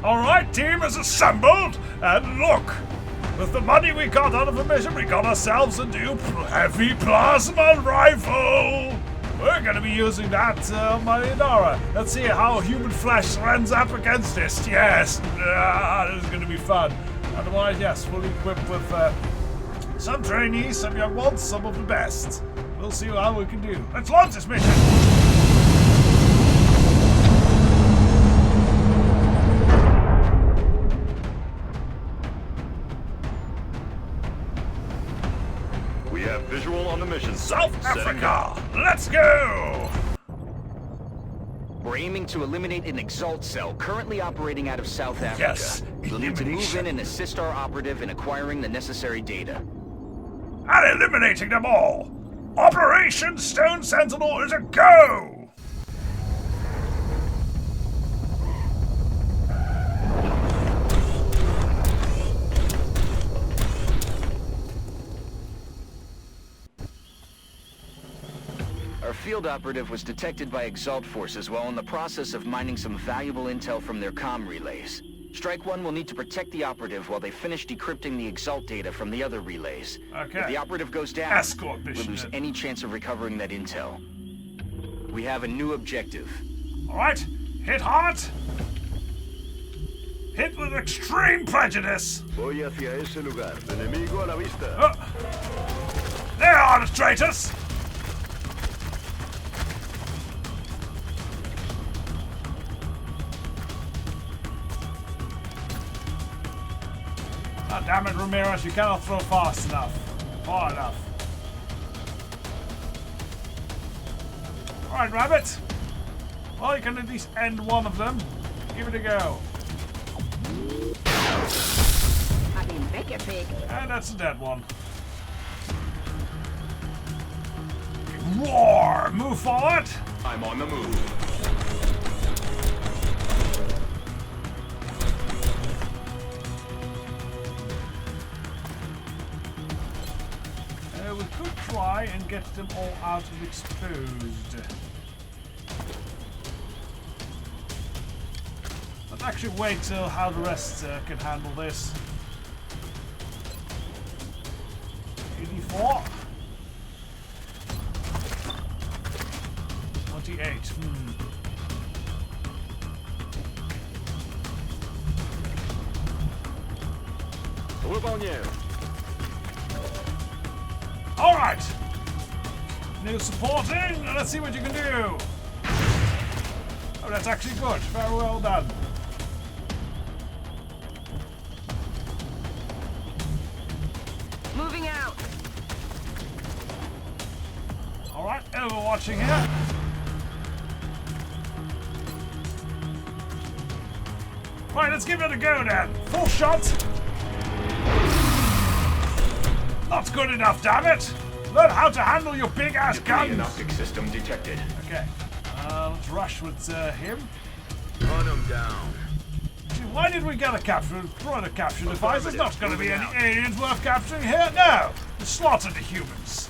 Alright, team is assembled, and look! With the money we got out of the mission, we got ourselves a new heavy plasma rifle! We're gonna be using that on my Diar. Let's see how human flesh stands up against this. Yes! This is gonna be fun. Otherwise, yes, fully equipped with some trainees, some young ones, some of the best. We'll see how we can do. Let's launch this mission! We have visual on the mission. South Africa! Let's go! We're aiming to eliminate an Exalt cell currently operating out of South Africa. Yes, We'll need to move elimination. in and assist our operative in acquiring the necessary data. And eliminating them all! Operation Stone Sentinel is a go! Our field operative was detected by Exalt forces while in the process of mining some valuable intel from their comm relays. Strike One will need to protect the operative while they finish decrypting the Exalt data from the other relays. Okay. If the operative goes down, Escort we'll mission lose then. any chance of recovering that intel. We have a new objective. Alright, hit hard! Hit with extreme prejudice! Voy hacia ese lugar. Enemigo a la vista. There are the traitors! Oh, damn it, Ramirez, you cannot throw fast enough. Far enough. Alright, Rabbit. Well, you can at least end one of them. Give it a go. I mean, make it big. And that's a dead one. Roar! Move forward! I'm on the move. We could try and get them all out and exposed. Let's actually wait till how the rest can handle this. 84. 28. Выполняю. Alright! New supporting, let's see what you can do! Oh, that's actually good. Very well done. Moving out. Alright, overwatching here. Right, let's give it a go then. Full shot. Not good enough, damn it! Learn how to handle your big ass guns! An optic system detected. Okay, let's rush with him. Run him down. Gee, why did we get a capture? Throw the capture device. There's not going to be any aliens worth capturing here. No! We slaughtered the humans.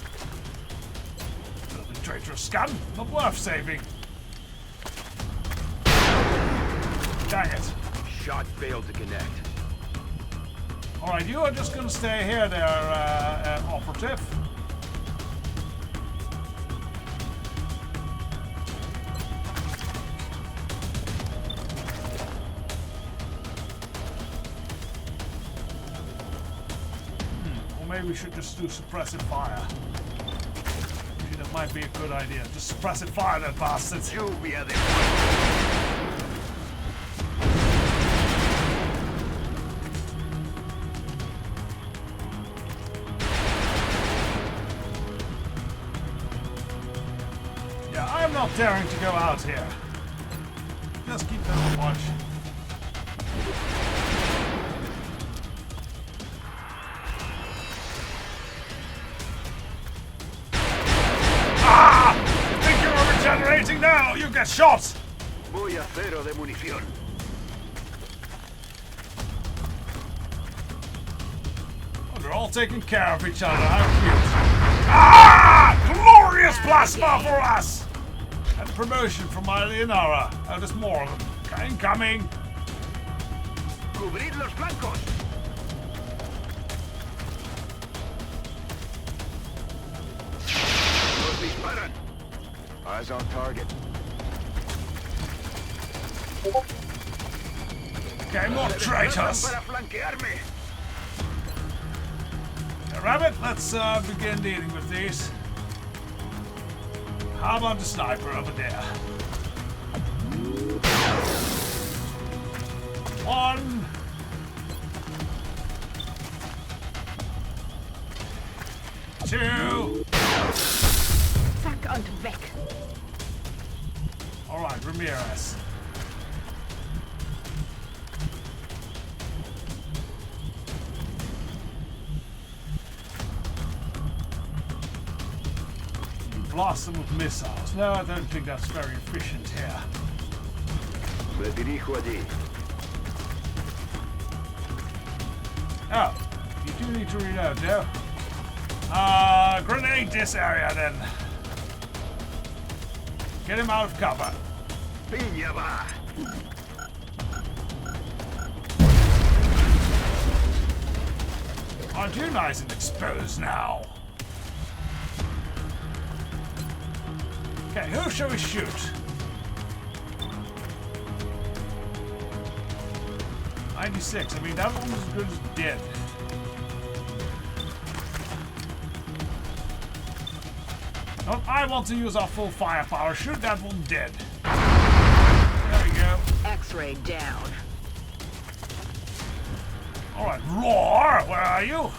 Little traitorous scum. Not worth saving. Dang it. Shot failed to connect. Alright, you are just going to stay here there, operative. Or maybe we should just do suppressive fire. Maybe that might be a good idea. Just suppressive fire that bastard. Lluvia de I'm not daring to go out here. Just keep them on watch. Ah! You think you're regenerating now? You get shot! Voy a cero de munición. Oh, they're all taking care of each other. How cute. Ah! Glorious plasma for us! And promotion from my Leonara. Oh, there's more of them. Incoming. ¡Cubrid los flancos! ¡Nos disparan! Eyes on target. Okay, more traitors. ¡Para flanquearme! Rabbit, let's begin dealing with these. How about the sniper over there? 1. 2. Zack und weg. Alright, Ramirez. Blast them with missiles. No, I don't think that's very efficient here. Me dirijo allí. Oh, you do need to reload, no? Grenade this area then. Get him out of cover. ¡Piña va! Aren't you nice and exposed now? Okay, who shall we shoot? '96. I mean, that one was as good as dead. No, I want to use our full firepower. Shoot that one dead. There we go. X-ray down. All right, Roar, where are you?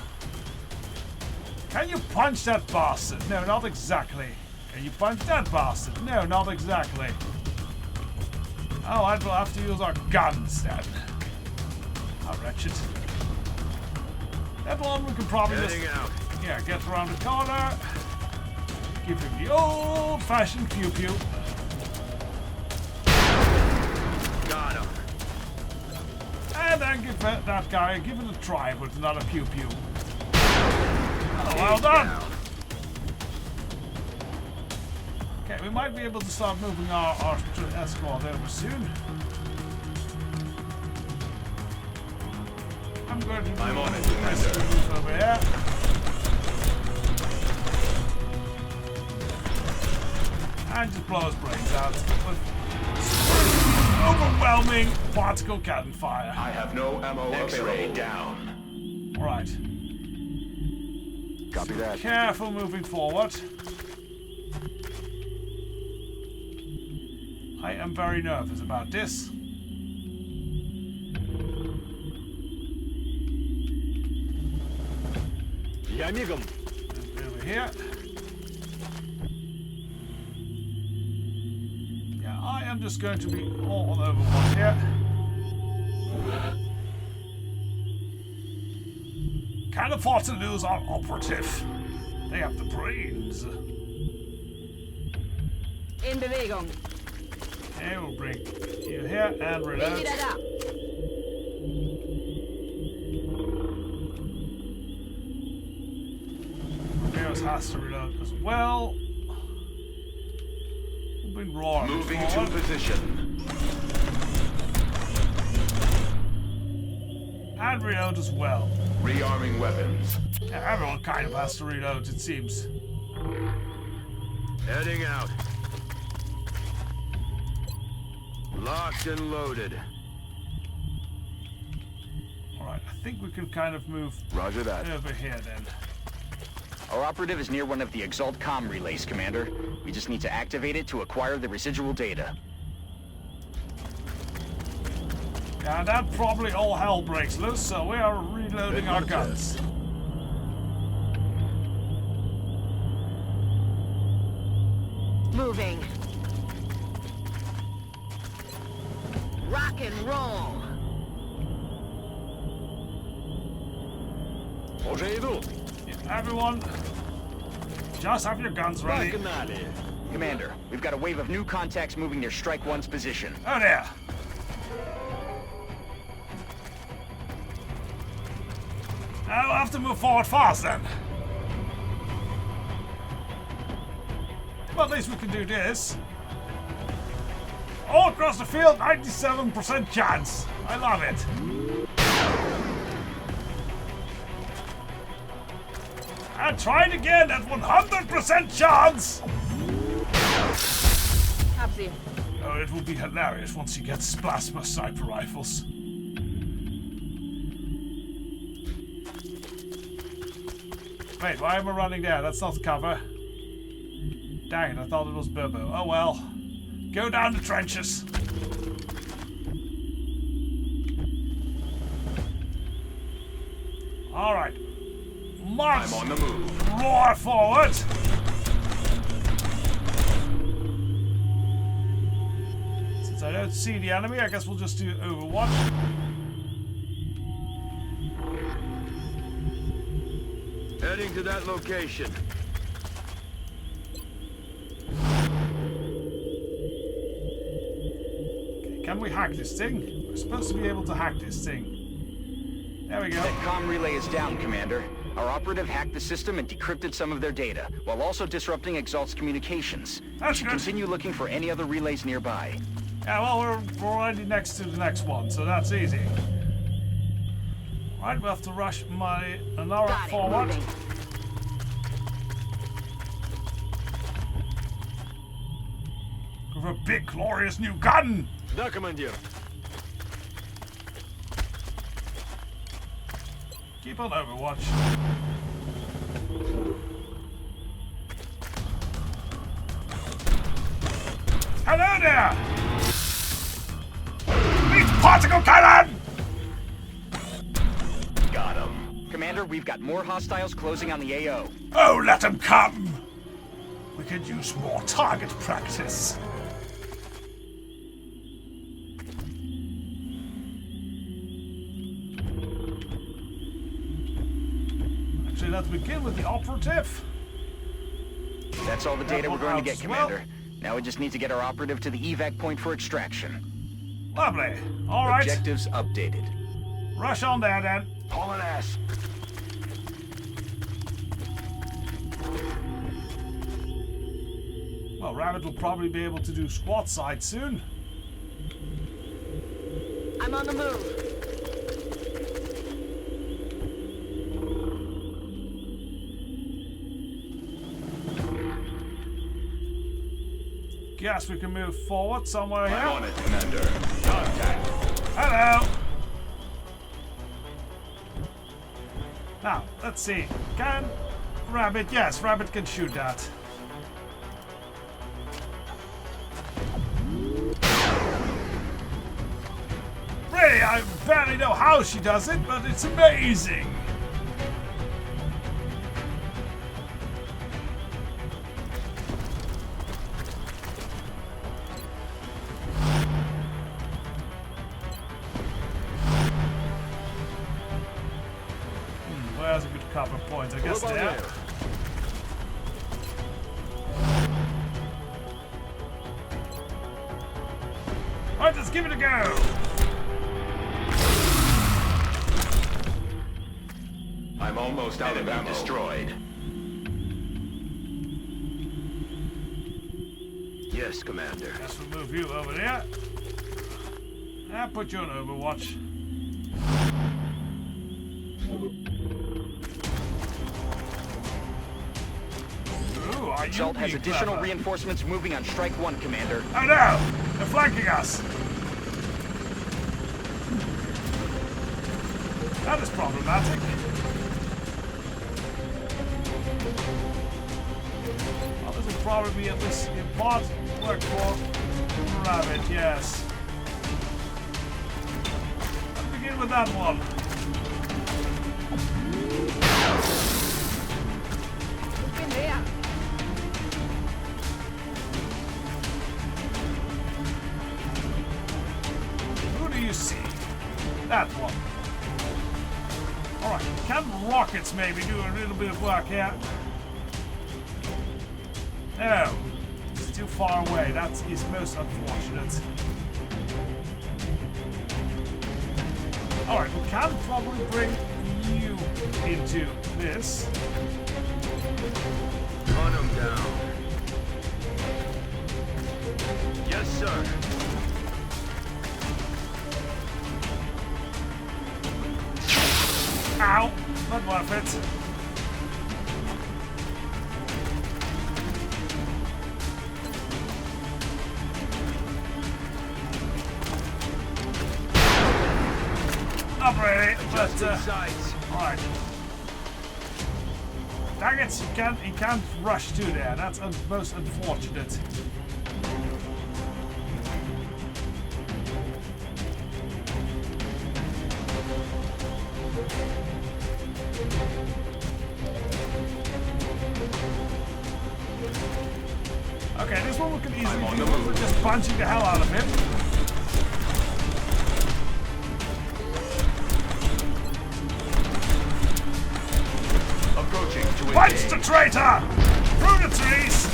Can you punch that bastard? No, not exactly. Can you punch that bastard? No, not exactly. Oh, I will have to use our guns then. How wretched. That one we can probably just... Heading out. Yeah, get around the corner. Give him the old-fashioned pew-pew. Got him. And then give that guy, give it a try with another pew-pew. Oh, well done. Down. Okay, we might be able to start moving our escort over soon. I'm going to do I'm on it, the rest of the move over here. And just blow his brains out with overwhelming particle cannon fire. I have no ammo X-ray available. down. Alright, Copy that. careful moving forward. I am very nervous about this. ¡Ya, amigo! Over here. Yeah, I am just going to be all on overwatch here. Can't afford to lose our operative. They have the brains. In Bewegung. Okay, we'll bring you here and Bin reload. wieder da. Ramirez has to reload as well. We'll bring Roar Moving to forward. position. And reload as well. Rearming weapons. Yeah, everyone kind of has to reload, it seems. Heading out. Locked and loaded. Alright, I think we can kind of move Roger that. over here then. Our operative is near one of the Exalt comm relays, Commander. We just need to activate it to acquire the residual data. Yeah, that probably all hell breaks loose, so we are reloading our guns. Moving. Rock and roll. Yeah, everyone, just have your guns ready. Commander, we've got a wave of new contacts moving near Strike 1's position. Oh there. Now we'll have to move forward fast then. Well, at least we can do this. All across the field, 97% chance. I love it. And try it again at 100% chance! Hab's here. Oh, it will be hilarious once he gets plasma sniper rifles. Wait, why am I running there? That's not cover. Dang it, I thought it was Bobo. Oh well. Go down the trenches. Alright. March! I'm on the move. Roar forward! Since I don't see the enemy, I guess we'll just do Overwatch. Heading to that location. Okay, can we hack this thing? We're supposed to be able to hack this thing. There we go. That comm relay is down, Commander. Our operative hacked the system and decrypted some of their data, while also disrupting Exalt's communications. That's We should good. continue looking for any other relays nearby. Yeah, well, we're already next to the next one, so that's easy. Right, we have to rush another Got it. forward. Moving. With a big, glorious new gun! Да, командир. Keep on Overwatch. Hello there! Meet particle cannon! Got him. Commander, we've got more hostiles closing on the AO. Oh, let them come! We could use more target practice. Actually, let's begin with the operative. That's all the data we're going to get, As well. Commander. Now we just need to get our operative to the evac point for extraction. Lovely. All right. Objectives updated. Rush on there, then. Hauling ass. Well, Rabbit will probably be able to do squad side soon. I'm on the move. Guess we can move forward somewhere here. I'm on it, Commander. Contact. Hello. Now, let's see. Can Rabbit? Yes, Rabbit can shoot that. Really, I barely know how she does it, but it's amazing. Where's a good couple of points? I guess What there. about there? Alright, let's give it a go. I'm almost out of ammo. Destroyed. Yes, Commander. Let's remove you over there. And put you on Overwatch. Ooh, are you Exalt has being additional clever? reinforcements moving on Strike 1, Commander. Oh no! They're flanking us! That is problematic. Well, this will probably be at least important work for Rabbit, yes. Let's begin with that one. In there. Who do you see? That one. Alright, can rockets maybe do a little bit of work here? No, it's too far away. That is most unfortunate. Alright, we can probably bring you into this. Run him down. Yes, sir. worth it. Not really, but Sights. alright. Dang it, he can't rush to there. That's most unfortunate. Okay, this one we can easily do. We're just punching the hell out of him. Approaching to Punch engage. the traitor! Through the trees!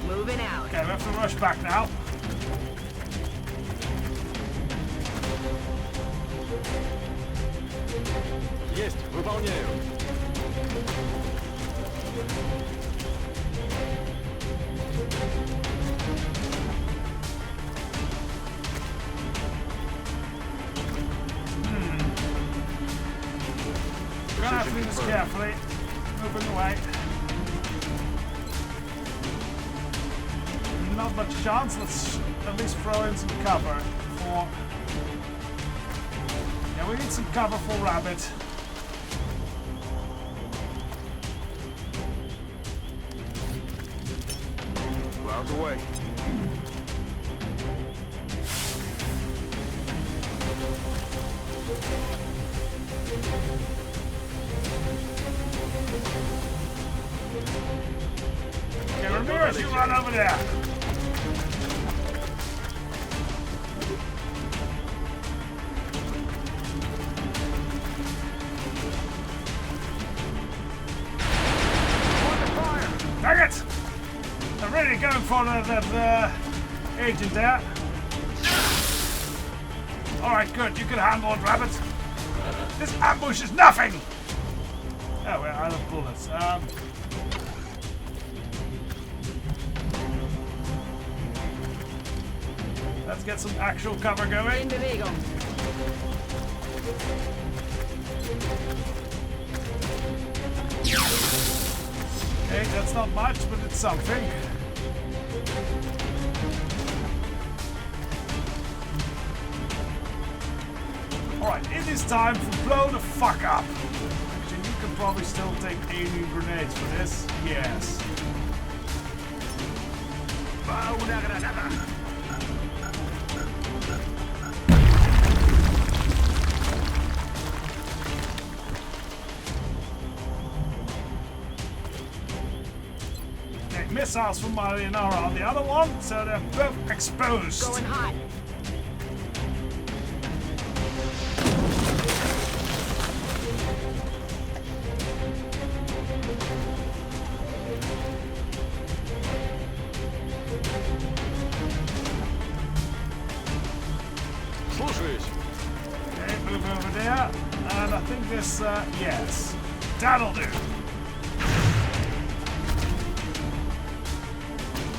Moving out. Okay, we have to rush back now. Есть, выполняю. We're gonna have to do this carefully. Moving away. Not much chance. Let's at least throw in some cover for. Yeah, we need some cover for Rabbit. We're out the way. Okay, Ramirez, you run over there. Dang it! I'm really going for that agent there. Alright, good. You can handle it, Rabbit. This ambush is nothing! Oh, we're out of bullets. Let's get some actual cover In going. Bewegung. Okay, that's not much, but it's something. Alright, it is time for blow the fuck up. Actually, you can probably still take alien grenades for this. Yes. Okay, missiles from Marinara on the other one, so they're both exposed. Going hot. Слушаюсь. Okay, move over there. And I think this, yes. That'll do.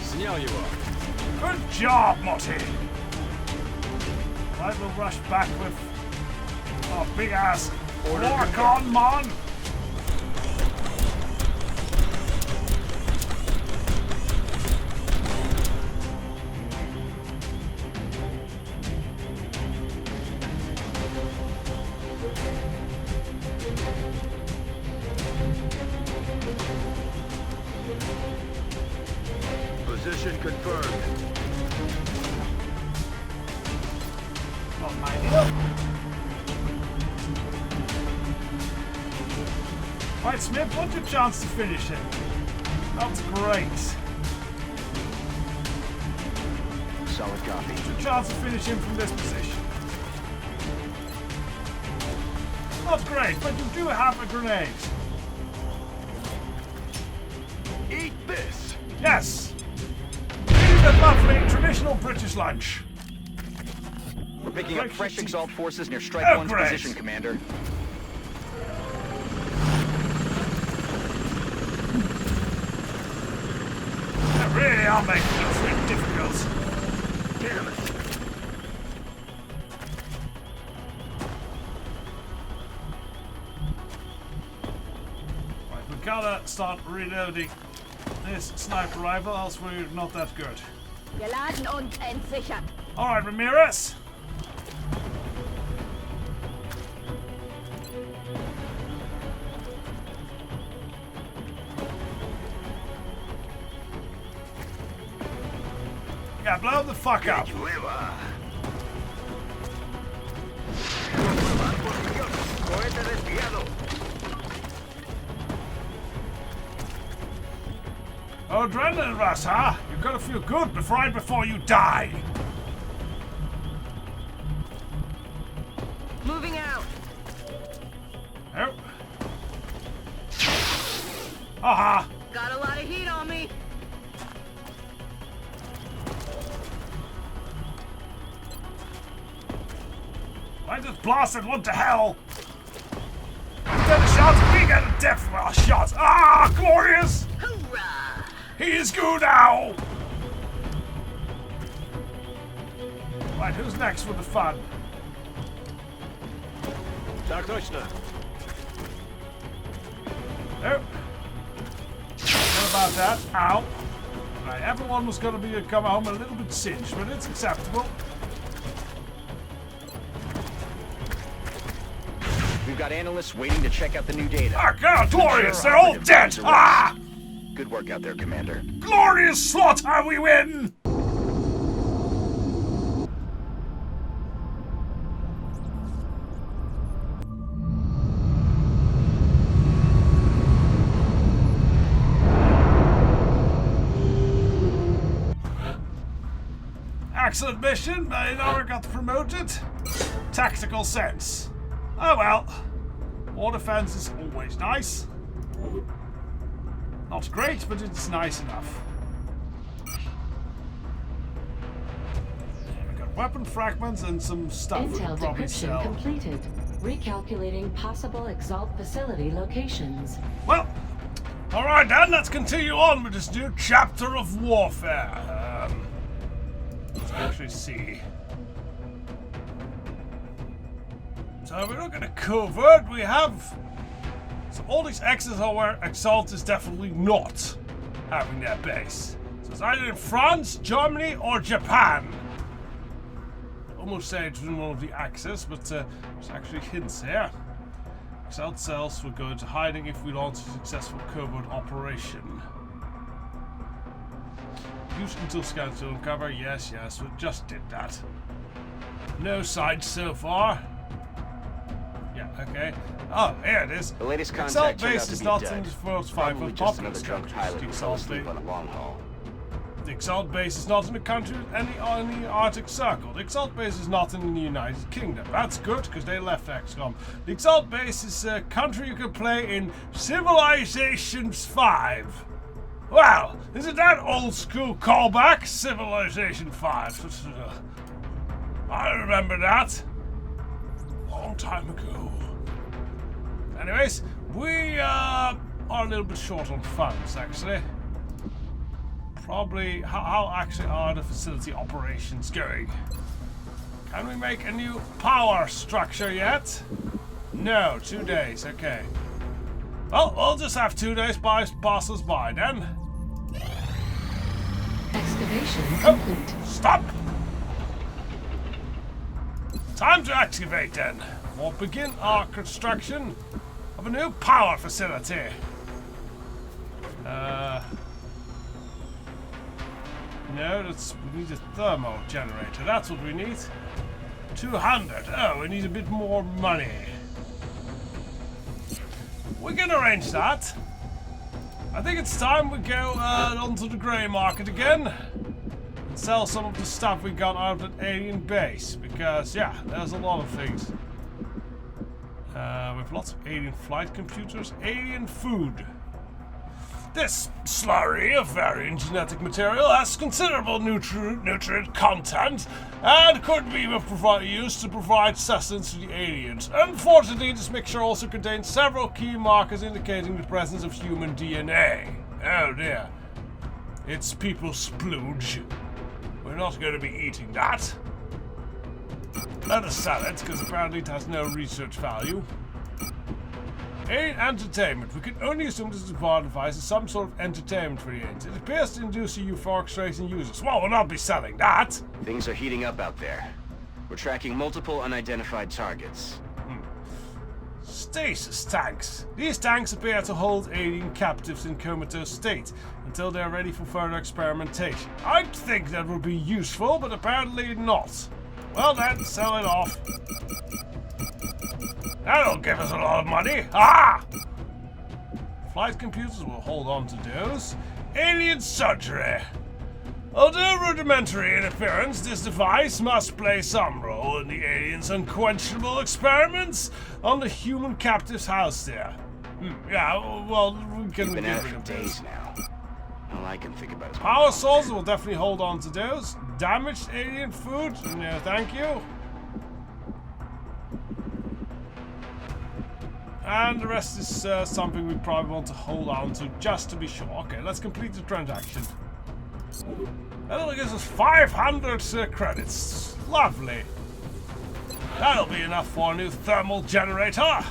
Снял его. Good job, Motti. Right, we'll rush back with our big ass Warcon Mon. Position confirmed. Not mine. Right, Smith, what's your chance to finish him? That's great. Solid copy. What's your chance to finish him from this position? Not great, but you do have a grenade. Eat this. Yes! Eat the lovely traditional British lunch. We're picking up fresh Exalt forces near Strike Oh, 1's great. position, Commander. really are making it really difficult. Damn it. Right, we gotta start reloading this sniper rifle, else we're not that good. Geladen und entsichert. Alright, Ramirez. Yeah, blow the fuck up. Llueva. Cohete desviado. Oh, adrenaline rush, huh? You've got to feel good right before you die. Moving out. Oh. Aha! Got a lot of heat on me. I just blasted one to hell. You get a shot, we get a death shot. Ah, glorious! Hoorah! He is good now. Right, who's next for the fun? Так точно. Oh. What about that? Ow. Right, everyone was going to be come home a little bit singed, but it's acceptable. We've got analysts waiting to check out the new data. Ah, God, glorious! Sure, They're all operative dead! plans are Ah! Good work out there, Commander. Glorious slaughter, we win! Excellent mission, but never got promoted. Tactical sense. Oh well. War defense is always nice. Not great, but it's nice enough. We got weapon fragments and some stuff we Intel can probably decryption sell. completed. Recalculating possible Exalt facility locations. Well, alright then, let's continue on with this new chapter of warfare. Let's actually see. So we're looking at covert. We have so all these X's are where Exalt is definitely not having their base. So it's either in France, Germany, or Japan. I almost say it's in one of the Axis, but there's actually hints here. Exalt cells will go into hiding if we launch a successful covert operation. Use until scouts to uncover. Yes, we just did that. No signs so far. Yeah, okay. Oh, here it is. The latest Exalt contact turned out base to is be not dead. in the first five Probably of just popular another drunk structures. pilot The who fell Exalt asleep base. on a long haul. The Exalt base is not in the country any Arctic Circle. The Exalt base is not in the United Kingdom. That's good because they left XCOM. The Exalt base is a country you can play in Civilization 5. Wow, isn't that old school callback? Civilization 5. I remember that. Long time ago. Anyways, we are a little bit short on funds actually. Probably, how actually are the facility operations going? Can we make a new power structure yet? No, 2 days, okay. Well, we'll just have 2 days pass us by then. Excavation Oh, complete. stop! Time to excavate then. We'll begin our construction of a new power facility. No, we need a thermal generator. That's what we need. 200. Oh, we need a bit more money. We can arrange that. I think it's time we go onto the grey market again and sell some of the stuff we got out of that alien base. Because, yeah, there's a lot of things. We have lots of alien flight computers, alien food. This slurry of varying genetic material has considerable nutrient content and could be used to provide sustenance to the aliens. Unfortunately, this mixture also contains several key markers indicating the presence of human DNA. Oh dear. It's people's splooge. We're not going to be eating that. Let us sell it, because apparently it has no research value. Alien entertainment. We can only assume this device is some sort of entertainment for the aliens. It appears to induce a euphoric state in users. Well, we'll not be selling that. Things are heating up out there. We're tracking multiple unidentified targets. Stasis tanks. These tanks appear to hold alien captives in comatose state until they're ready for further experimentation. I'd think that would be useful, but apparently not. Well then, sell it off. That'll give us a lot of money. Ah! Flight computers will hold on to those. Alien surgery. Although rudimentary in appearance, this device must play some role in the aliens' unquenchable experiments on the human captives housed there. Yeah, well, we can Been get at it rid for of days those. now. All I can think about is Power sources will definitely hold on to those. Damaged alien food? No, thank you. And the rest is something we probably want to hold on to just to be sure. Okay, let's complete the transaction. That'll give us 500 credits. Lovely. That'll be enough for a new thermal generator.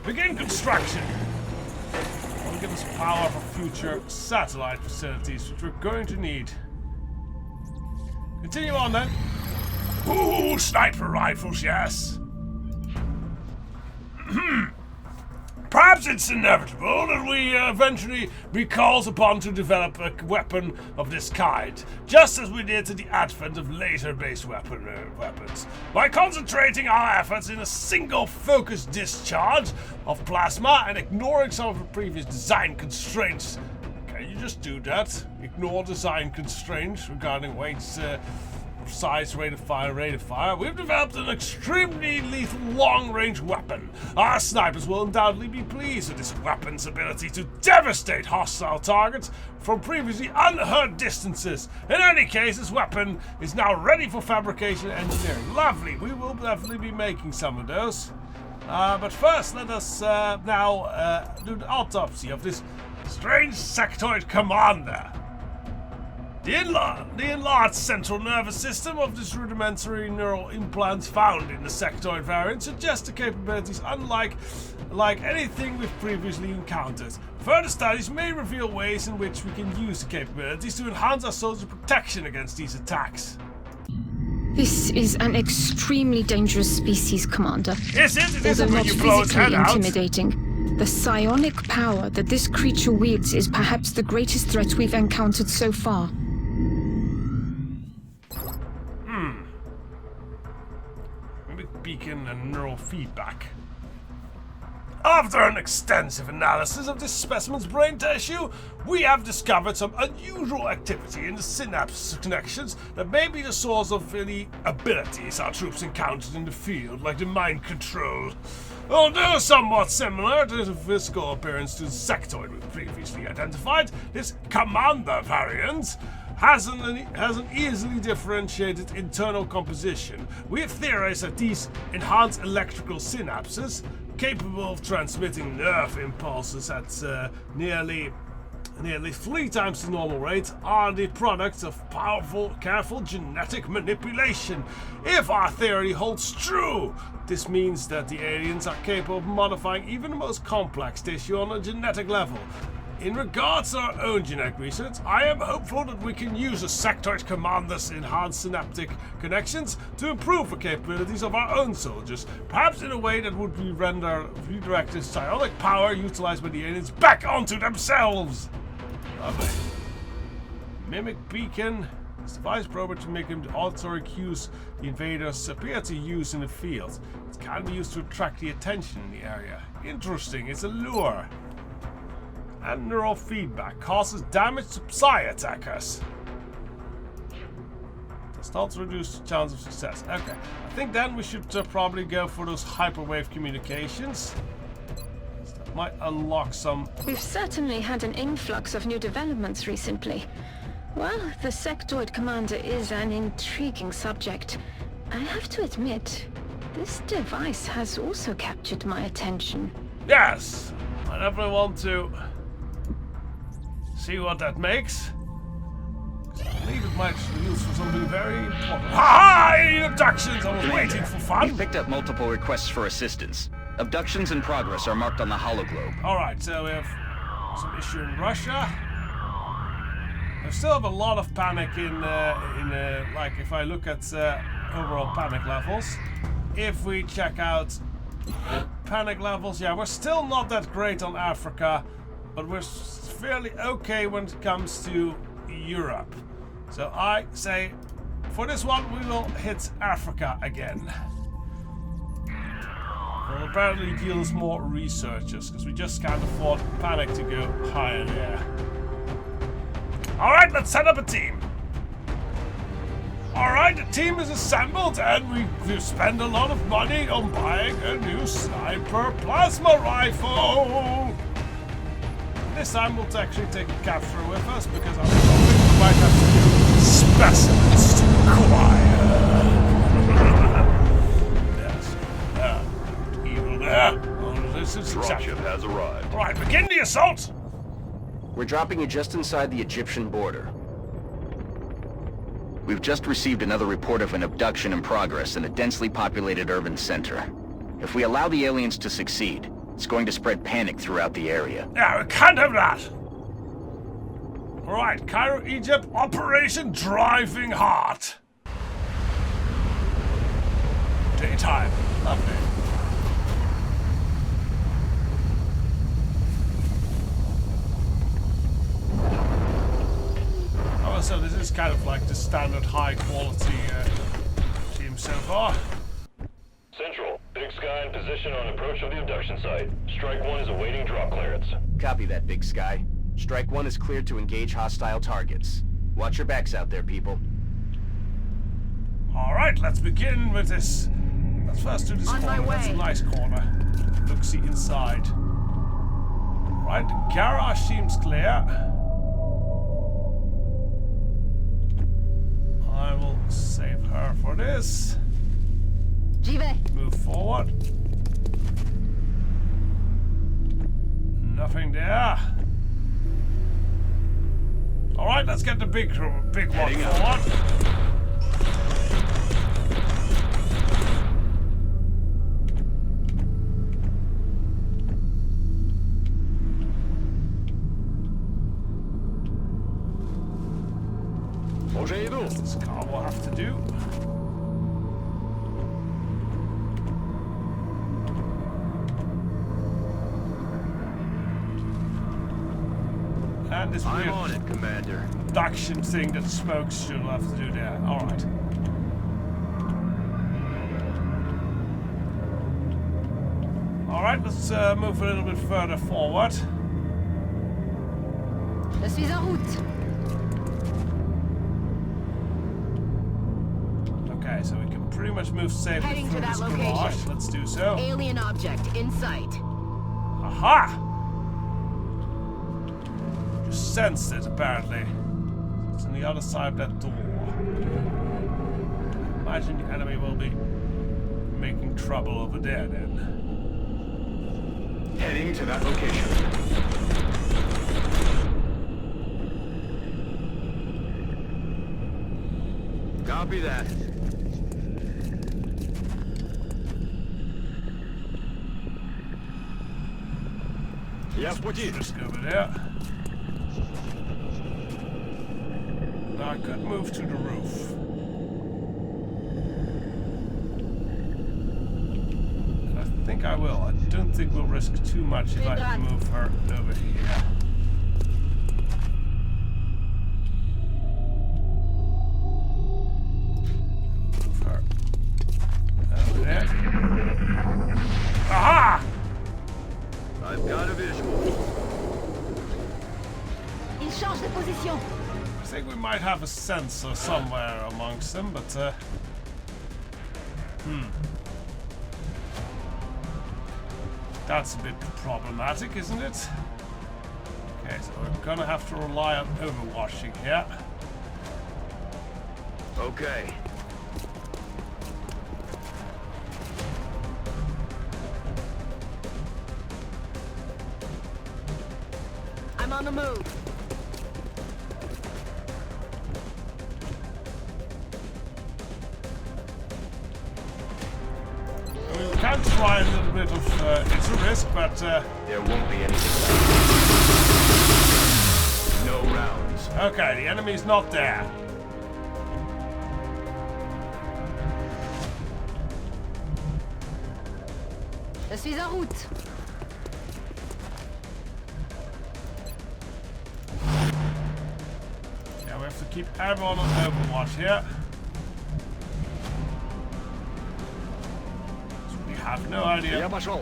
Begin construction. That'll give us power for future satellite facilities, which we're going to need. Continue on then. Ooh, sniper rifles, yes. Perhaps it's inevitable that we eventually be called upon to develop a weapon of this kind, just as we did to the advent of laser-based weapons. By concentrating our efforts in a single focused discharge of plasma and ignoring some of the previous design constraints. Can you just do that? Ignore design constraints regarding weights, size, rate of fire. We've developed an extremely lethal long-range weapon. Our snipers will undoubtedly be pleased with this weapon's ability to devastate hostile targets from previously unheard distances. In any case, this weapon is now ready for fabrication and engineering. Lovely. We will definitely be making some of those. But first, let us now do the autopsy of this strange sectoid commander. The enlarged central nervous system of this rudimentary neural implants found in the sectoid variant suggests the capabilities unlike anything we've previously encountered. Further studies may reveal ways in which we can use the capabilities to enhance our soldiers' protection against these attacks. This is an extremely dangerous species, Commander. Is it? It isn't Although when not you blow its head physically out. intimidating, the psionic power that this creature wields is perhaps the greatest threat we've encountered so far. Beacon and neural feedback. After an extensive analysis of this specimen's brain tissue, we have discovered some unusual activity in the synapse connections that may be the source of any abilities our troops encountered in the field, like the mind control. Although somewhat similar to the physical appearance to the sectoid we previously identified, this commander variant has an easily differentiated internal composition. We have theorized that these enhanced electrical synapses, capable of transmitting nerve impulses at nearly 3 times the normal rate, are the product of powerful, careful genetic manipulation. If our theory holds true, this means that the aliens are capable of modifying even the most complex tissue on a genetic level. In regards to our own genetic research, I am hopeful that we can use the sectoid commander's enhanced synaptic connections to improve the capabilities of our own soldiers, perhaps in a way that would redirect the psionic power utilized by the aliens back onto themselves. Lovely. Mimic beacon. This device prober to make him the auditory cues the invaders appear to use in the field. It can be used to attract the attention in the area. Interesting, it's a lure. And neural feedback causes damage to psi attackers. Does not reduce the chance of success. Okay, I think then we should probably go for those hyperwave communications. That might unlock some. We've certainly had an influx of new developments recently. Well, the sectoid commander is an intriguing subject. I have to admit, this device has also captured my attention. Yes, I definitely want to See what that makes. I believe it might be used for something very important. Ha! Abductions! I was waiting for fun. We've picked up multiple requests for assistance. Abductions in progress are marked on the hologlobe. Alright, so we have some issue in Russia. I still have a lot of panic in like, if I look at overall panic levels. If we check out panic levels, yeah, we're still not that great on Africa, but we're fairly okay when it comes to Europe. So I say, for this one, we will hit Africa again. Well, apparently it deals more researchers, because we just can't afford panic to go higher there. Alright, let's set up a team. Alright, the team is assembled, and we've spent a lot of money on buying a new sniper plasma rifle. This time we'll actually take a capture with us, because I'm hoping we might have to do specimens to acquire. Yes. Evil there. Oh, this is Dropship has arrived. Alright, begin the assault! We're dropping you just inside the Egyptian border. We've just received another report of an abduction in progress in a densely populated urban center. If we allow the aliens to succeed, it's going to spread panic throughout the area. Yeah, we can't have that! Alright, Cairo, Egypt, Operation Driving Heart. Daytime. Lovely. Oh, so this is kind of like the standard high quality team so far. Central, Big Sky in position on approach of the abduction site. Strike 1 is awaiting drop clearance. Copy that, Big Sky. Strike 1 is cleared to engage hostile targets. Watch your backs out there, people. Alright, let's begin with this. Let's first do this On my corner. That's a way. nice corner. Look, see inside. Right, the garage seems clear. I will save her for this. J'y vais. Move forward. Nothing there. Alright, let's get the big one forward. Уже иду. This car will have to do. And this I'm weird on it, Commander. abduction thing that smokes should have to do there. Alright. Alright, let's move a little bit further forward. Je suis en route. Okay, so we can pretty much move safely Heading to through that this location. garage. Let's do so. Alien object in sight. Aha! Just sensed it, apparently. It's on the other side of that door. Imagine the enemy will be making trouble over there, then. Heading to that location. Copy that. Я в пути. Just go over there. Now I could move to the roof. I think I will. I don't think we'll risk too much if I move her over here. Move her over there. Aha! I've got a visual. Il change de position. I think we might have a sensor somewhere amongst them, but that's a bit problematic, isn't it? Okay, so we're gonna have to rely on overwatching here. Okay. I'm on the move. can try a little bit of... it's a risk, but... There won't be anything left. No rounds. okay, the enemy's not there. Je suis en route. Yeah, we have to keep everyone on Overwatch here. So we have no idea Я пошел.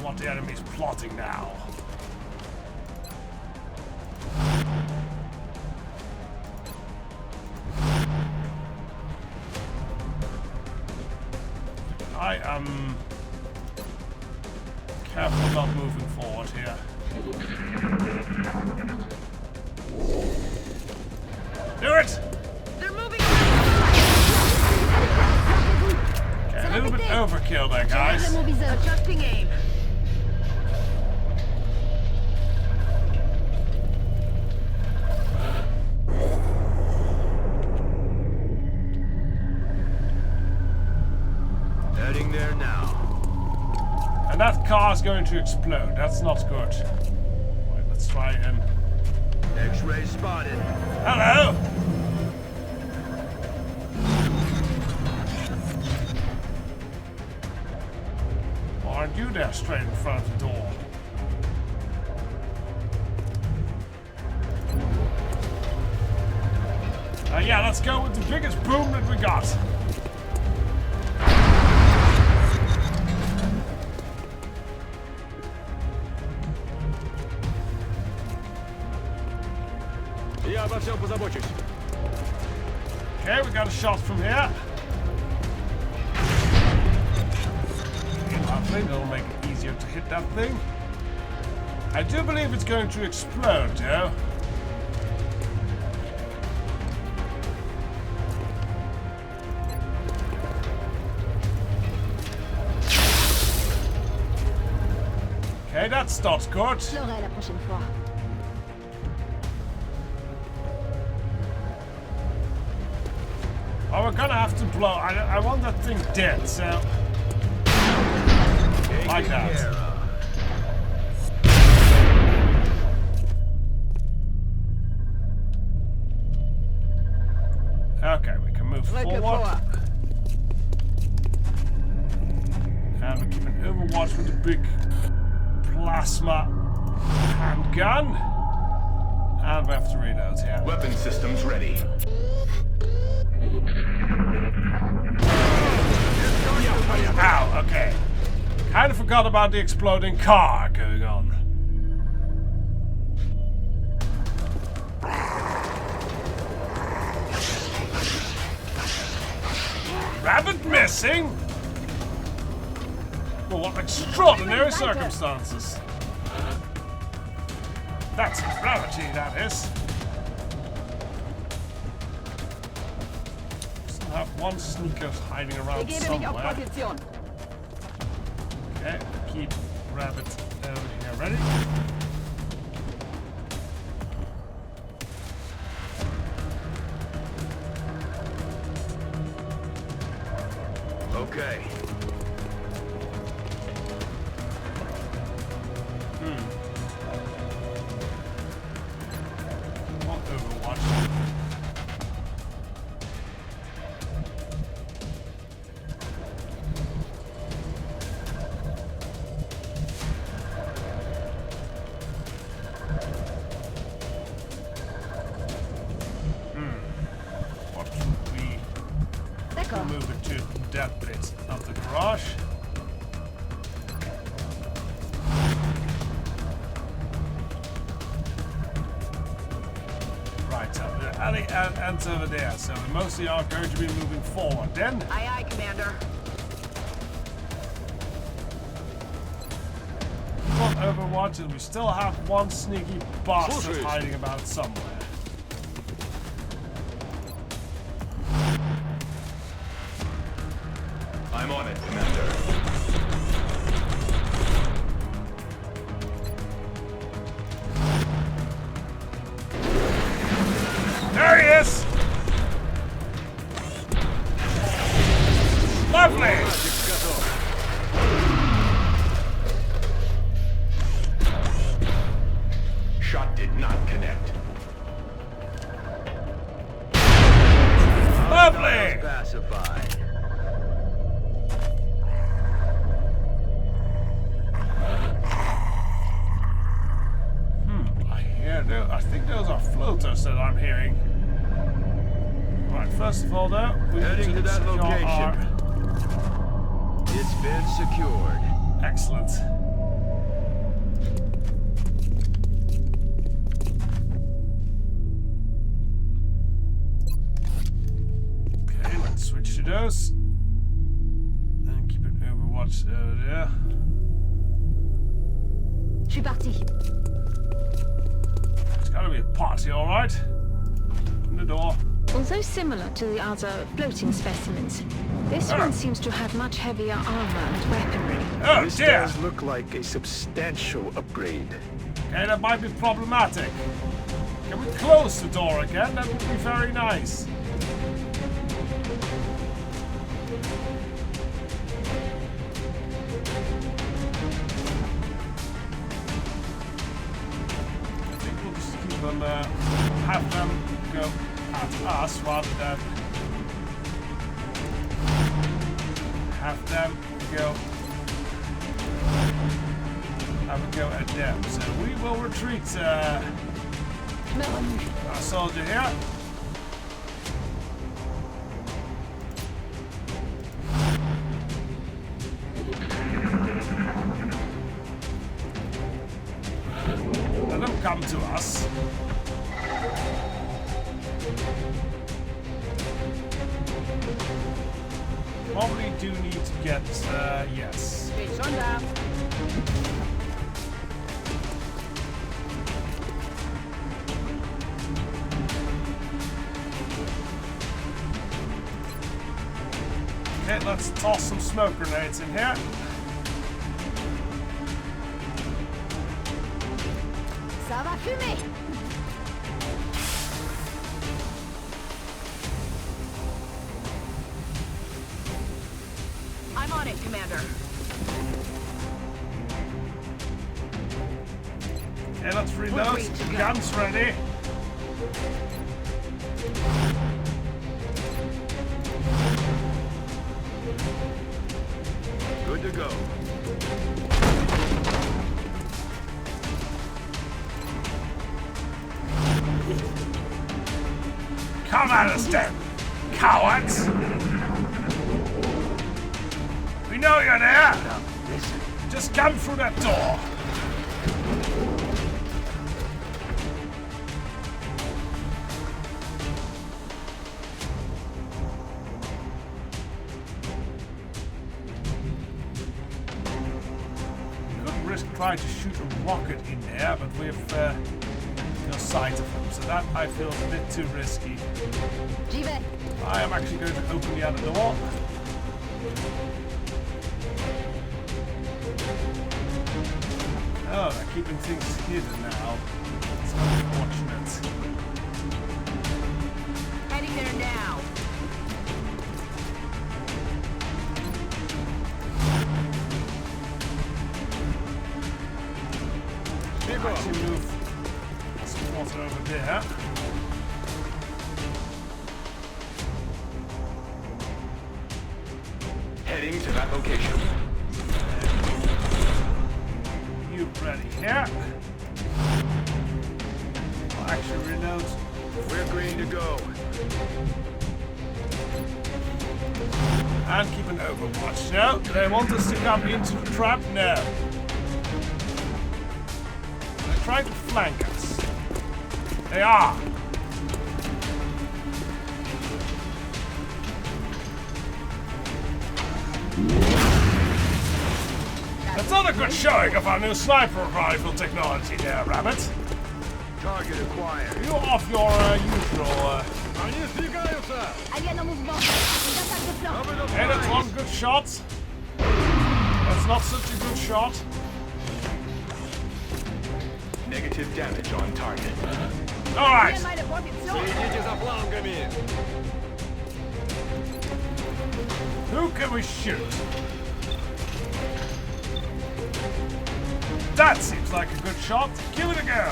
what the enemy's plotting now. I am careful not moving forward here. Do it! They're moving. Okay, a little bit overkill there, guys. Mon viseur. Adjusting aim. Heading there now. And that car's going to explode. That's not good. Right, let's try and... X-ray spotted. Hello! Why aren't you there straight in front of the door? Yeah, let's go with the biggest boom that we got. Я обо всем позабочусь. Okay, we got a shot from here. Lovely, that'll make it easier to hit that thing. I do believe it's going to explode, though. Okay, that's not good. Je l'aurai la prochaine fois. Oh, we're gonna have to blow. I want that thing dead, so... like that. Okay, we can move forward. And we keep an Overwatch with the big plasma handgun. And we have to reload, yeah. Weapon systems ready. Ow, okay. Kind of forgot about the exploding car going on. Rabbit missing? Well, what extraordinary circumstances. That's gravity, that is. Still have one sneaker hiding around somewhere. Okay, keep Rabbit over here ready. Okay. Want Overwatch. What should we D'accord. move it to that bit of the garage? Right, so the alley ends over there, so we mostly are going to be moving forward. Then, Aye, aye, Commander. we've got Overwatch, and we still have one sneaky bastard hiding about somewhere. I'm on it, Commander. There he is! Lovely! Lovely! Pacified. I think those are floaters that I'm hearing. Right, first of all though, we Heading need to that secure location. our... It's been secured. Excellent. Okay, let's switch to those. And keep an overwatch there. Je suis parti. It's gotta be a party, alright? Open the door. Although similar to the other floating specimens, this one seems to have much heavier armor and weaponry. Oh This dear! does look like a substantial upgrade. Okay, that might be problematic. Can we close the door again? That would be very nice. I think we'll just keep them, have them go at us rather than have them go have a go at them. So we will retreat our soldier here. Let them come to us. Probably do need to get, yes. It's on down. Okay, let's toss some smoke grenades in here. Ça va fumer. I'm on it, Commander. Okay, let's reload. Guns ready. Good to go. Come at us then, cowards! We know you're there! Just come through that door! Could risk trying to shoot a rocket in there, but we have no sight of him, so that I feel is a bit too risky. J'y vais. I am actually going to open the other door. Oh, they're keeping things hidden now. It's unfortunate. Heading there now. Actually move some water over there. Heading to that location. You ready here? I'll actually reload. We're green to go. And keep an overwatch. No, they want us to come into the trap? No. They're trying to flank us. They are. That's not a good showing of our new sniper rifle technology there, Rabbit. Target acquired. You off your usual... Они сдвигаются! Alien en mouvement. Une attaque de flanc. Hey, that's one good shot. That's not such a good shot. Negative damage on target. Alright. Meine Position. Следите за флангами! Who can we shoot? That seems like a good shot. Give it a go.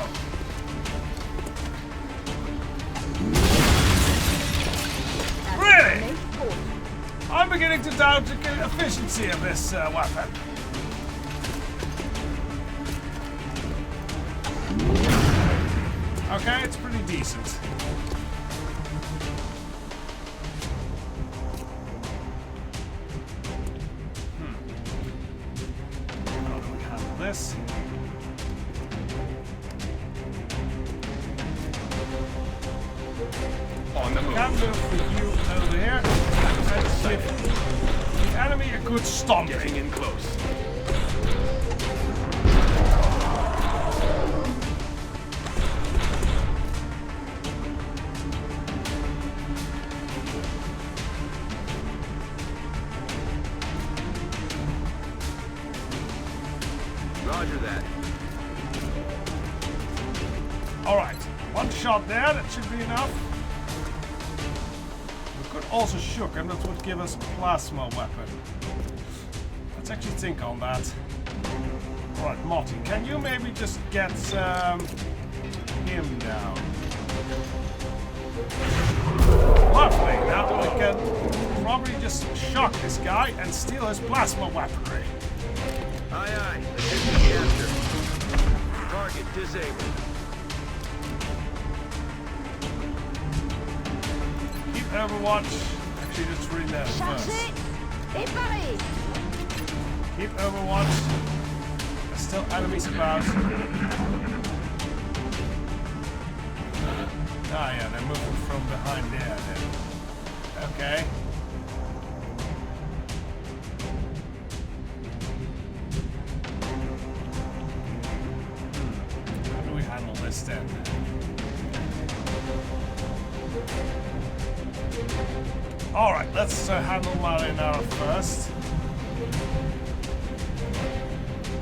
Really? beginning to doubt the efficiency of this weapon. Okay, it's pretty decent. How do we handle this? On the move. Can move with you over here and give the enemy a good stomping. Getting in close. Roger that. Alright, one shot there, that should be enough. We could also shook him, that would give us a plasma weapon. Let's actually think on that. Alright, Marty, can you maybe just get him down? Lovely, now we can probably just shock this guy and steal his plasma weaponry. Aye, aye. Let's get after. Target disabled. Keep Overwatch. Actually, just read that first. Chargez et parez. Keep Overwatch. There's still enemies about. Ah, yeah, they're moving from behind there then. Okay. How do we handle this then? Alright, let's handle Marinara first.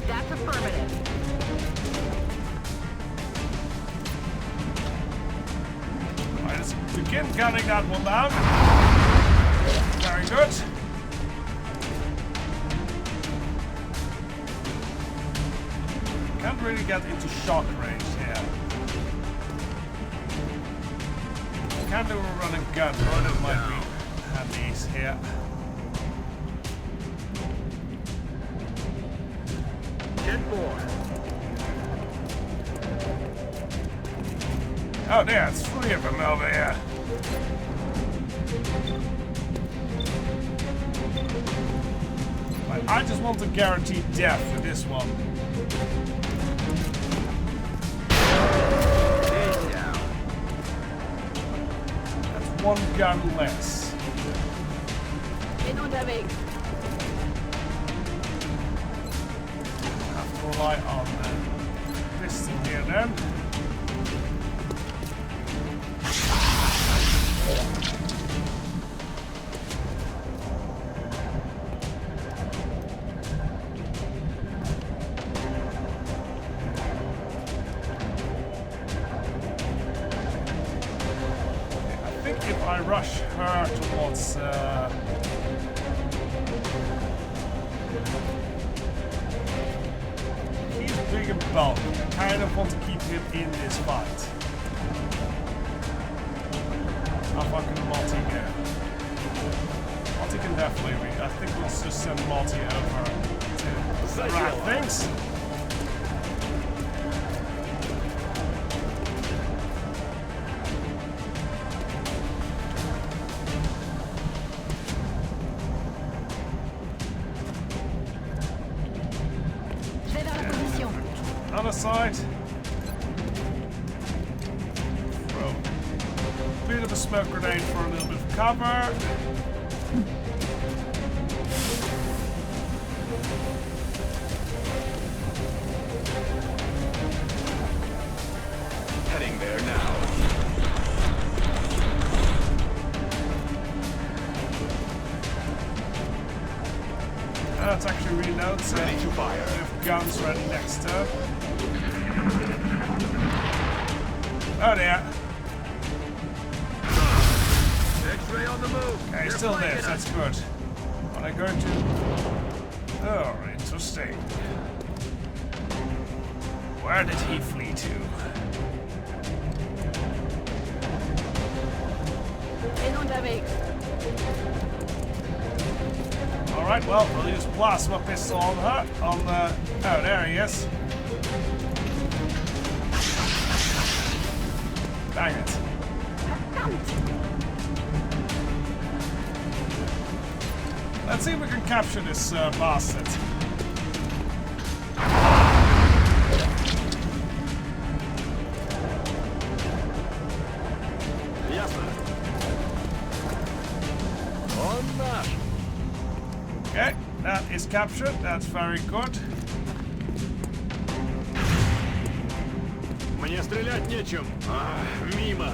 That's affirmative. Alright, let's begin gunning that one down. Very good. Can't really get into shock range here. Can't do a run and gun, but it might be handy here. Oh, there, it's 3 of them over here. Right, I just want to guarantee death for this one. That's 1 gun less. Et non avec. Have to rely on this thing here then. I rush her towards he's big and bulky. I kind of want to keep him in this fight. How far can Marty go? Marty can definitely read. I think let's just send Marty over to rat things. Other side. Throw a bit of a smoke grenade for a little bit of cover. Heading there now. That's actually reload, so Ready to fire. we have guns ready next turn. Oh dear. X-ray on the move. Okay, You're still flanking there, us. that's good. What are they going to... Oh, interesting. Where did he flee to? Et non avec. Alright, well, we'll use plasma pistol on her. On the... Oh, there he is. Dang it. Let's see if we can capture this bastard. Okay, that is captured. That's very good. Мне стрелять нечем. Мимо.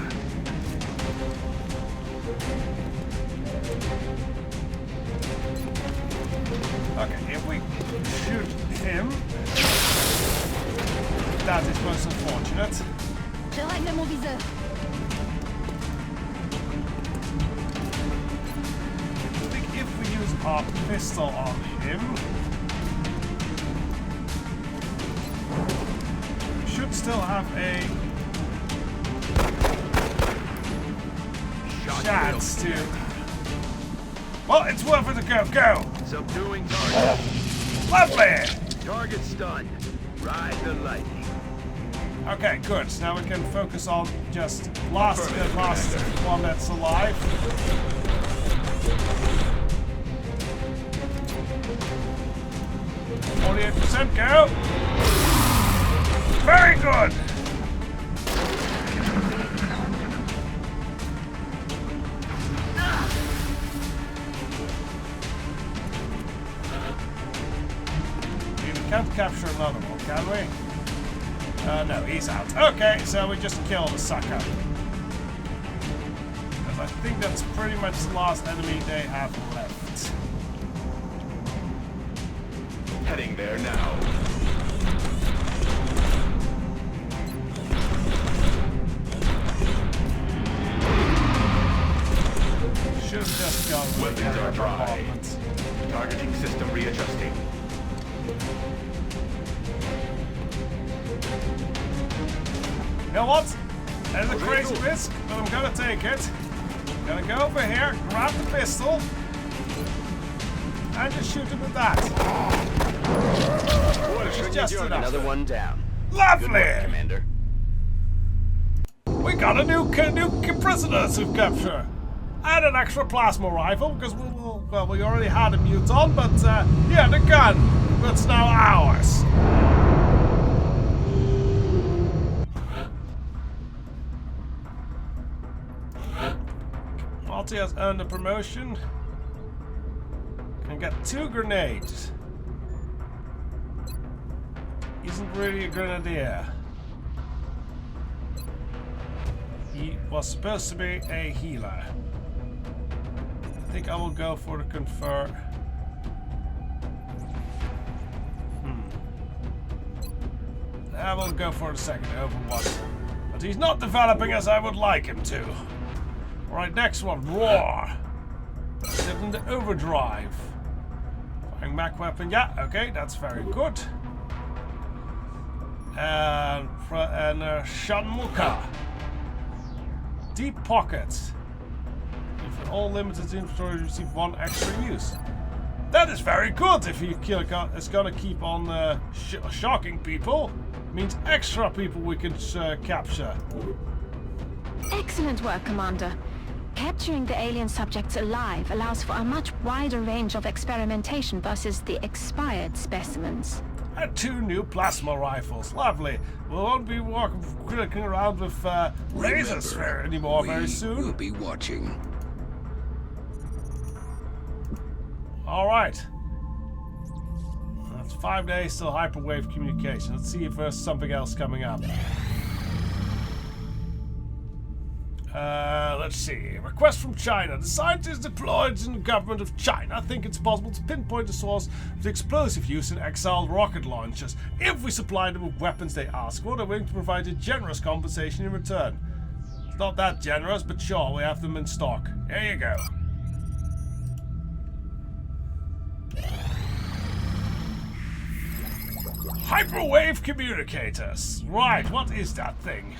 Okay, if we shoot him, that is most unfortunate. Je règle mon viseur. I think if we use our pistol on him, we should still have a chance to... Well, it's worth it to go. Go! Subduing target. Lovely! Target stunned. Ride the lightning. Okay, good. Now we can focus on just last one that's alive. %, go! Very good! We can't capture another one, can we? No, he's out. Okay, so we just kill the sucker. Because I think that's pretty much the last enemy they have left. Heading there now. Should have just gone with Weapons are dry. bombardment. Targeting system readjusting. You know what? There's a crazy risk, but I'm gonna take it. Gonna go over here, grab the pistol, and just shoot him with that. It's just enough. Another one down. Lovely! Good work, Commander. We got a new prisoner to capture. And an extra plasma rifle, because we already had a muton, but yeah, the gun. That's now ours. Malty has earned a promotion. Can get 2 grenades. Isn't really a grenadier. He was supposed to be a healer. I think I will go for the confer. I will go for the second Overwatch. But he's not developing as I would like him to. Alright, next one. Roar. Set in the overdrive. Firing Mac weapon. Yeah, okay, that's very good. And Shanmuka. Deep pockets. If all limited inventory receive 1 extra use. That is very good if you kill it's gonna keep on shocking people. Means extra people we can capture. Excellent work, Commander. Capturing the alien subjects alive allows for a much wider range of experimentation versus the expired specimens. And 2 new plasma rifles. Lovely. We won't be clicking around with lasers anymore very soon. We'll be watching. Alright. That's 5 days till hyperwave communication. Let's see if there's something else coming up. Let's see. Request from China. The scientists deployed in the government of China think it's possible to pinpoint the source of the explosive use in exiled rocket launchers. If we supply them with weapons they ask for, they're willing to provide a generous compensation in return. It's not that generous, but sure, we have them in stock. Here you go. Hyperwave communicators. Right, what is that thing?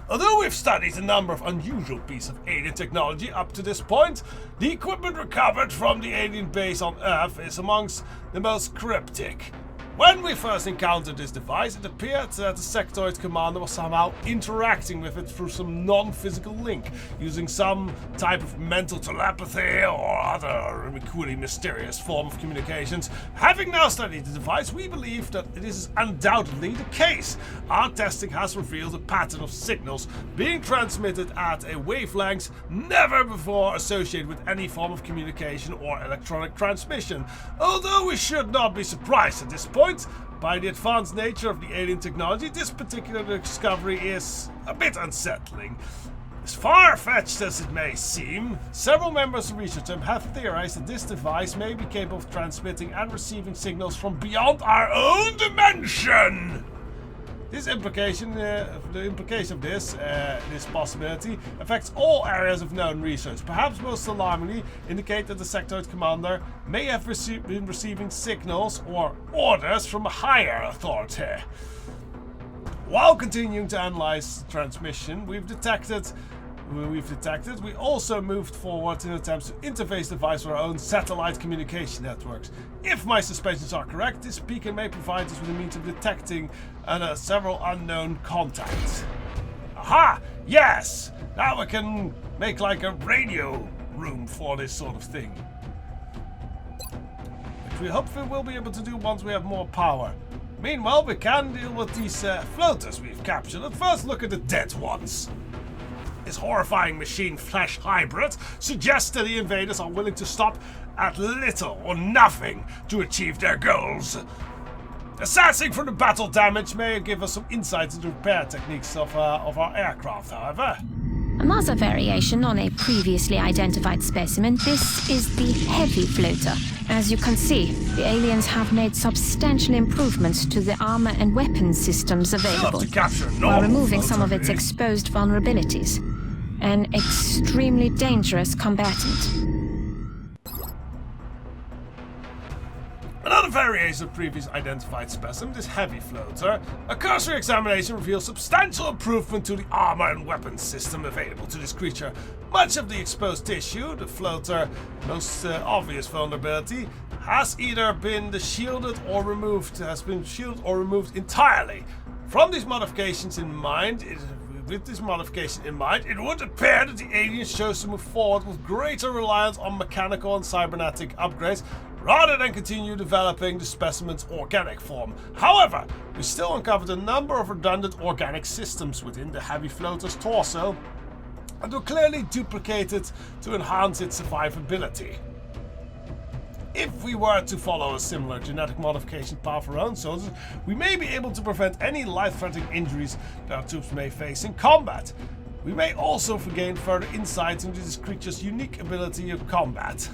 Although we've studied a number of unusual pieces of alien technology up to this point, the equipment recovered from the alien base on Earth is amongst the most cryptic. When we first encountered this device, it appeared that the sectoid commander was somehow interacting with it through some non-physical link, using some type of mental telepathy or other equally mysterious form of communications. Having now studied the device, we believe that this is undoubtedly the case. Our testing has revealed a pattern of signals being transmitted at a wavelength never before associated with any form of communication or electronic transmission. Although we should not be surprised at this point, by the advanced nature of the alien technology, this particular discovery is a bit unsettling. As far-fetched as it may seem, several members of the research team have theorized that this device may be capable of transmitting and receiving signals from beyond our own dimension. The implication of this possibility affects all areas of known research. Perhaps most alarmingly, indicate that the sectoid commander may have been receiving signals or orders from a higher authority. While continuing to analyze the transmission we also moved forward in attempts to interface the device with our own satellite communication networks. If my suspicions are correct, this beacon may provide us with a means of detecting several unknown contacts. Aha! Yes! Now we can make like a radio room for this sort of thing. Which we hopefully will be able to do once we have more power. Meanwhile, we can deal with these floaters we've captured. Let's first look at the dead ones. This horrifying machine flesh hybrid suggests that the invaders are willing to stop at little or nothing to achieve their goals. Assessing from the battle damage may give us some insights into repair techniques of our aircraft, however. Another variation on a previously identified specimen, this is the heavy floater. As you can see, the aliens have made substantial improvements to the armor and weapons systems available, while removing some of its exposed vulnerabilities. An extremely dangerous combatant. Another variation of previous identified specimen, this heavy floater. A cursory examination reveals substantial improvement to the armor and weapons system available to this creature. Much of the exposed tissue, the floater's most obvious vulnerability, has either been shielded or removed entirely. From these modifications in mind, With this modification in mind, it would appear that the aliens chose to move forward with greater reliance on mechanical and cybernetic upgrades rather than continue developing the specimen's organic form. However, we still uncovered a number of redundant organic systems within the heavy floater's torso and were clearly duplicated to enhance its survivability. If we were to follow a similar genetic modification path for our own soldiers, we may be able to prevent any life-threatening injuries that our troops may face in combat. We may also gain further insights into this creature's unique ability of combat.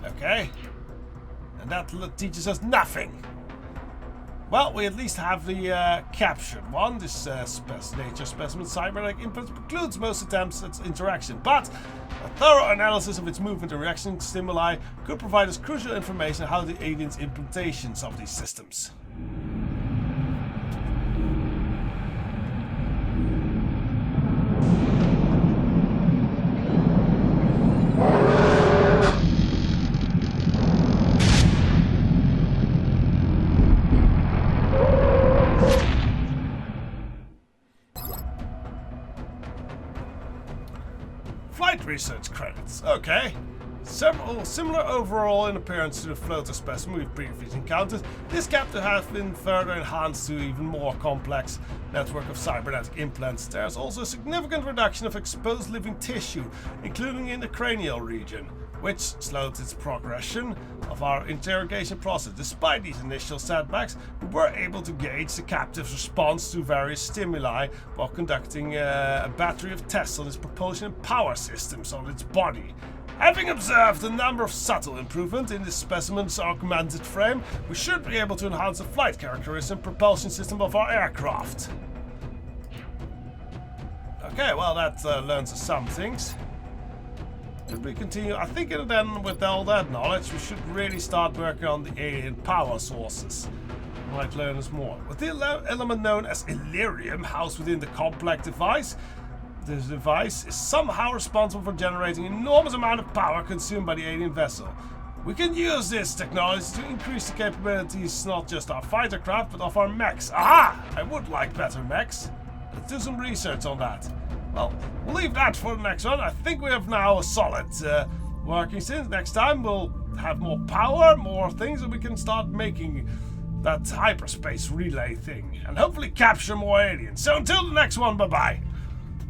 Okay. And that teaches us nothing. Well, we at least have the captured one. This nature specimen cybernetic implants precludes most attempts at interaction, but a thorough analysis of its movement and reaction stimuli could provide us crucial information on how the aliens' implementations of these systems. Research credits. Okay. Several similar overall in appearance to the floater specimen we've previously encountered, this capture has been further enhanced to an even more complex network of cybernetic implants. There's also a significant reduction of exposed living tissue, including in the cranial region, which slowed its progression of our interrogation process. Despite these initial setbacks, we were able to gauge the captive's response to various stimuli while conducting a battery of tests on its propulsion and power systems on its body. Having observed a number of subtle improvements in this specimen's augmented frame, we should be able to enhance the flight characteristics and propulsion system of our aircraft. Okay, well that learns us some things. If we continue, I think then with all that knowledge, we should really start working on the alien power sources. might learn us more. With the element known as Illyrium housed within the complex device, this device is somehow responsible for generating an enormous amount of power consumed by the alien vessel. We can use this technology to increase the capabilities not just of our fighter craft, but of our mechs. Aha! I would like better mechs. Let's do some research on that. Well, we'll leave that for the next one. I think we have now a solid working since. Next time we'll have more power, more things, and we can start making that hyperspace relay thing. And hopefully capture more aliens. So until the next one, bye-bye.